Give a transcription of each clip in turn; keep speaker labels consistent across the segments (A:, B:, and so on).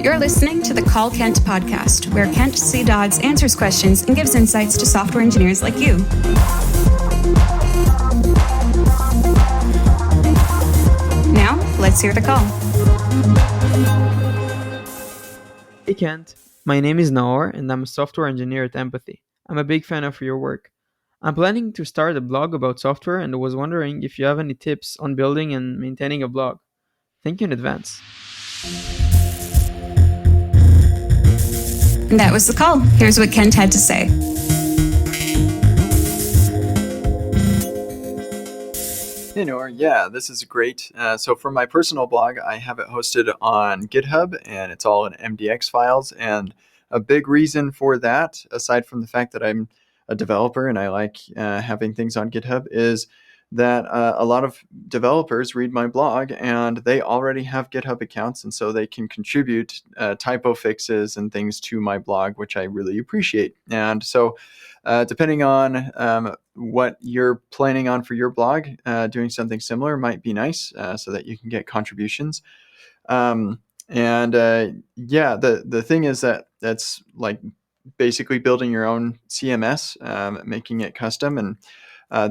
A: You're listening to the Call Kent podcast, where Kent C. Dodds answers questions and gives insights to software engineers like you. Now, let's hear the call.
B: Hey Kent, my name is Naor and I'm a software engineer at Empathy. I'm a big fan of your work. I'm planning to start a blog about software and was wondering if you have any tips on building and maintaining a blog. Thank you in advance.
A: And that was the call. Here's what Kent had to say.
C: Hey Nor, yeah, this is great. So for my personal blog, I have it hosted on GitHub and it's all in MDX files. And a big reason for that, aside from the fact that I'm a developer and I like having things on GitHub, is that a lot of developers read my blog and they already have GitHub accounts, and so they can contribute typo fixes and things to my blog, which I really appreciate. And so depending on what you're planning on for your blog, doing something similar might be nice so that you can get contributions. The thing is that's like basically building your own CMS, making it custom, and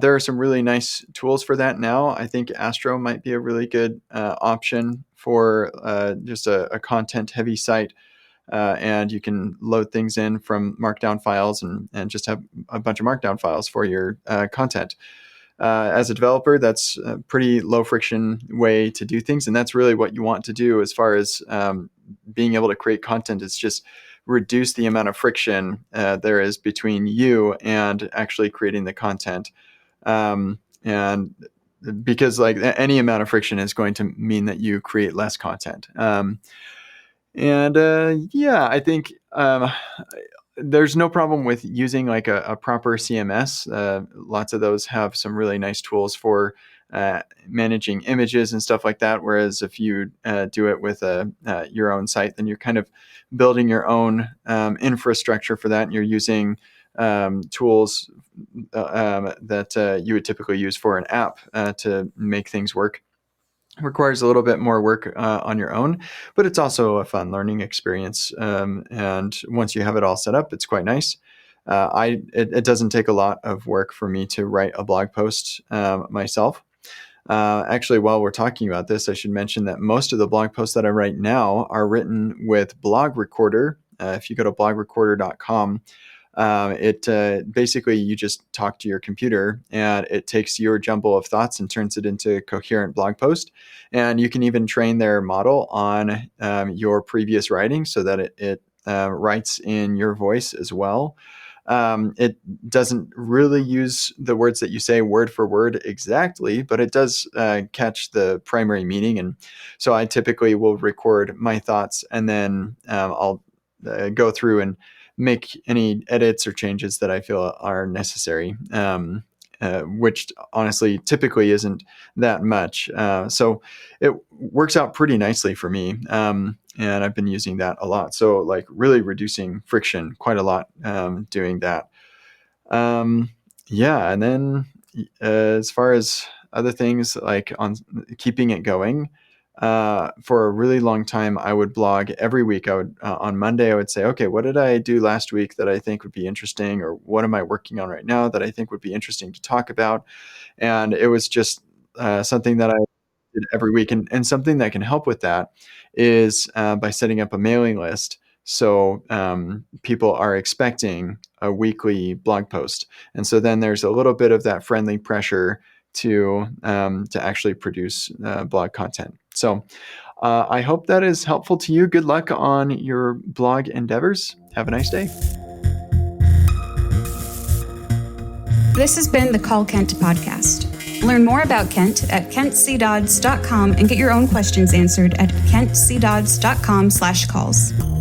C: there are some really nice tools for that now. I think Astro might be a really good option for just a content-heavy site, and you can load things in from Markdown files and just have a bunch of Markdown files for your content. As a developer, that's a pretty low-friction way to do things, and that's really what you want to do as far as being able to create content. It's just reduce the amount of friction there is between you and actually creating the content. And because like any amount of friction is going to mean that you create less content. I think there's no problem with using like a proper CMS. Lots of those have some really nice tools for managing images and stuff like that. Whereas if you do it with your own site, then you're kind of building your own infrastructure for that, and you're using tools that you would typically use for an app to make things work. It requires a little bit more work on your own, but it's also a fun learning experience. And once you have it all set up, it's quite nice. It doesn't take a lot of work for me to write a blog post myself. Actually, while we're talking about this, I should mention that most of the blog posts that I write now are written with Blog Recorder. If you go to blogrecorder.com, basically you just talk to your computer and it takes your jumble of thoughts and turns it into a coherent blog post. And you can even train their model on your previous writing so that it writes in your voice as well. It doesn't really use the words that you say word for word exactly, but it does catch the primary meaning. And so I typically will record my thoughts and then I'll go through and make any edits or changes that I feel are necessary, which honestly typically isn't that much. So it works out pretty nicely for me. And I've been using that a lot. So like really reducing friction quite a lot doing that. And then as far as other things like on keeping it going, for a really long time, I would blog every week. I would on Monday, I would say, okay, what did I do last week that I think would be interesting? Or what am I working on right now that I think would be interesting to talk about? And it was just something that I did every week. And something that can help with that is by setting up a mailing list. So people are expecting a weekly blog post. And so then there's a little bit of that friendly pressure to actually produce blog content. So I hope that is helpful to you. Good luck on your blog endeavors. Have a nice day.
A: This has been the Call Kent podcast. Learn more about Kent at kentcdodds.com and get your own questions answered at kentcdodds.com/calls.